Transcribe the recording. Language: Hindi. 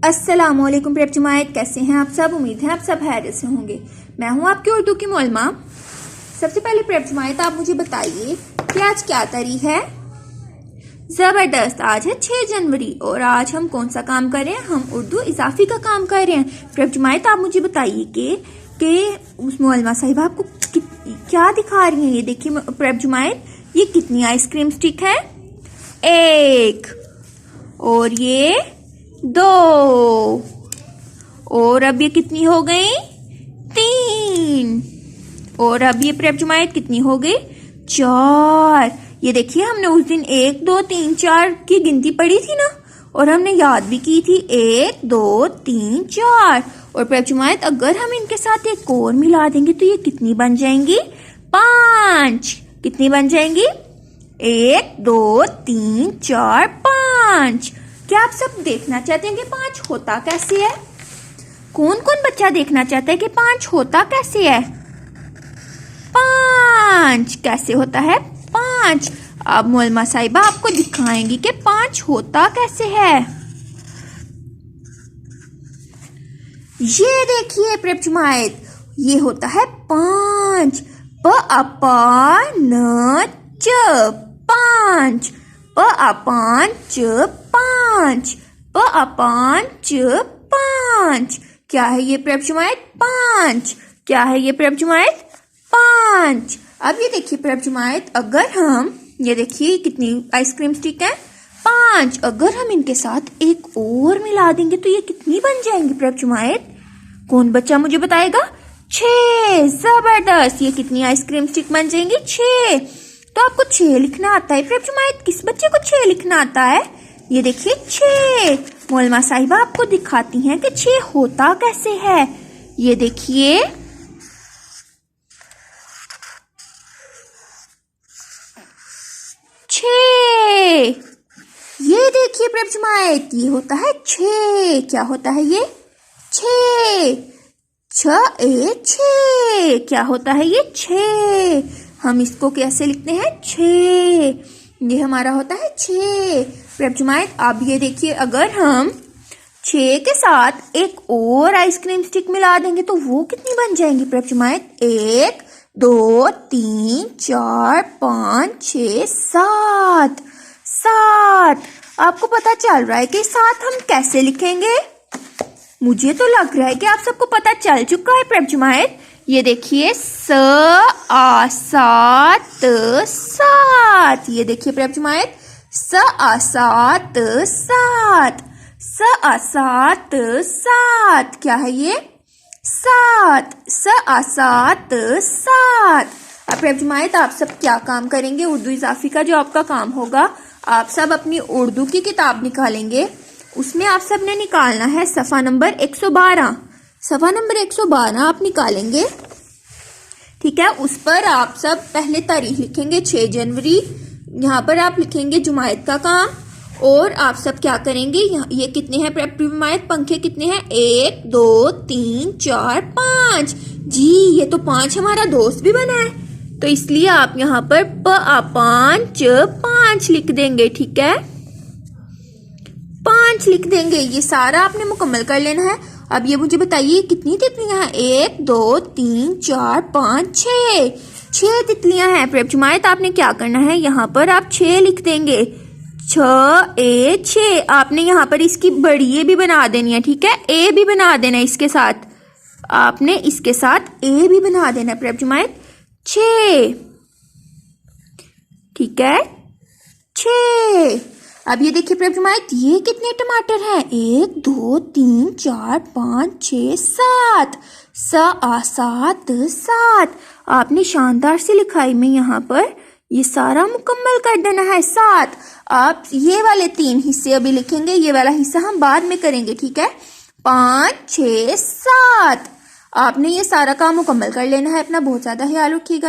अस्सलामुअलैकुम प्रेप जमायत, कैसे हैं आप सब। उम्मीद है आप सब खैरियत से होंगे। मैं हूं आपकी उर्दू की मोलमा। सबसे पहले प्रेप जमायत आप मुझे बताइए कि आज क्या तारीख है। जबरदस्त, आज है 6 जनवरी और आज हम कौन सा काम कर रहे हैं, हम उर्दू इजाफी का काम कर रहे हैं। प्रेप जमायत आप मुझे बताइए कि उस मोलमा साहिबा आपको क्या दिखा रही हैं। ये देखिए प्रेप जमायत, ये कितनी आइसक्रीम स्टिक है, 1 और ये 2 और अब ये कितनी हो गई, 3 और अब ये प्रेप जमायत कितनी हो गई, 4। ये देखिए हमने उस दिन 1 2 3 4 की गिनती पढ़ी थी ना, और हमने याद भी की थी 1 2 3 4। और प्रेप जमायत अगर हम इनके साथ एक और मिला देंगे तो ये कितनी बन जाएंगी, 5। कितनी बन जाएंगी, 1 2 3 4 5। क्या आप सब देखना चाहते हैं कि 5 होता कैसे है। कौन कौन बच्चा देखना चाहता है कि 5 होता कैसे है। 5 कैसे होता है, 5। अब मोलमा साहिबा आपको दिखाएंगी कि 5 होता कैसे है। ये देखिए प्रेप जमायत, ये होता है 5। प-अ-प-न-च 5, प-अ-प-च 5, प-अ-प-च 5। क्या है ये प्रेप जमायत, 5। क्या है ये प्रेप जमायत, 5। अब ये देखिए प्रेप जमायत, अगर हम ये देखिए कितनी आइसक्रीम स्टिक है, 5। अगर हम इनके साथ एक और मिला देंगे तो ये कितनी बन जाएंगी प्रेप जमायत। कौन बच्चा मुझे बताएगा, 6। जबरदस्त, ये कितनी आइसक्रीम स्टिक बन जाएंगी, 6। तो आपको 6 लिखना आता है प्रेप जमायत, किस बच्चे को 6 लिखना आता है। ये देखिए 6। मोलमा साहिबा आपको दिखाती हैं कि 6 होता कैसे है। ये देखिए, ये देखिए प्रेप जमायत, ये होता है 6। क्या होता है ये, 6। 6 क्या होता है ये, 6। हम इसको कैसे लिखते हैं, 6। ये हमारा होता है 6 प्रेप जमायत। अब ये देखिए, अगर हम 6 के साथ एक और आइसक्रीम स्टिक मिला देंगे तो वो कितनी बन जाएंगी प्रेप जमायत, 1 2 3 4 5 6 7। 7। आपको पता चल रहा है कि 7 हम कैसे लिखेंगे। मुझे तो लग रहा है कि आप सबको पता चल चुका है प्रेप जमायत। ये देखिए, स आ सा त 7। ये देखिए प्रेप जमायत, स आ सा त 7, स आ सा त 7। क्या है ये, 7। स आ सा त 7। अब प्रेप जमायत आप सब क्या काम करेंगे, उर्दू इजाफी का जो आपका काम होगा, आप सब अपनी उर्दू की किताब निकालेंगे। उसमें आप सब ने निकालना है सफ़ा नंबर 112। सफ़ा नंबर 112 आप निकालेंगे, ठीक है। उस पर आप सब पहले तारीख लिखेंगे 6 जनवरी। यहाँ पर आप लिखेंगे जुमायत का काम, और आप सब क्या करेंगे, ये कितने हैं प्रेप जमायत, पंखे कितने हैं, 1 2 3 4 5। जी, ये तो 5 हमारा दोस्त भी बना है, तो इसलिए आप यहाँ पर प-अ-प-च 5 लिख देंगे, ठीक है। 5 लिख देंगे। ये सारा आपने मुकम्मल कर लेना है। अब ये मुझे बताइए कितनी तितलियां हैं, 1 2 3 4 5 6। 6 तितलियां हैं प्रेप जमायत। आपने क्या करना है, यहाँ पर आप 6 लिख देंगे, 6 आपने यहाँ पर इसकी बड़ी ए भी बना देनी है, ठीक है। ए भी बना देना है इसके साथ, आपने इसके साथ ए भी बना देना है प्रेप जमायत, 6, ठीक है, 6। अब ये देखिए प्रेप जमायत, ये कितने टमाटर हैं, 1 2 3 4 5 6 7। स आ सा त 7। आपने शानदार सी लिखाई में यहाँ पर ये सारा मुकम्मल कर देना है, 7। आप ये वाले 3 हिस्से अभी लिखेंगे, ये वाला हिस्सा हम बाद में करेंगे, ठीक है। 5 6 7 आपने ये सारा काम मुकम्मल कर लेना है। अपना बहुत ज्यादा ख्याल रखिएगा।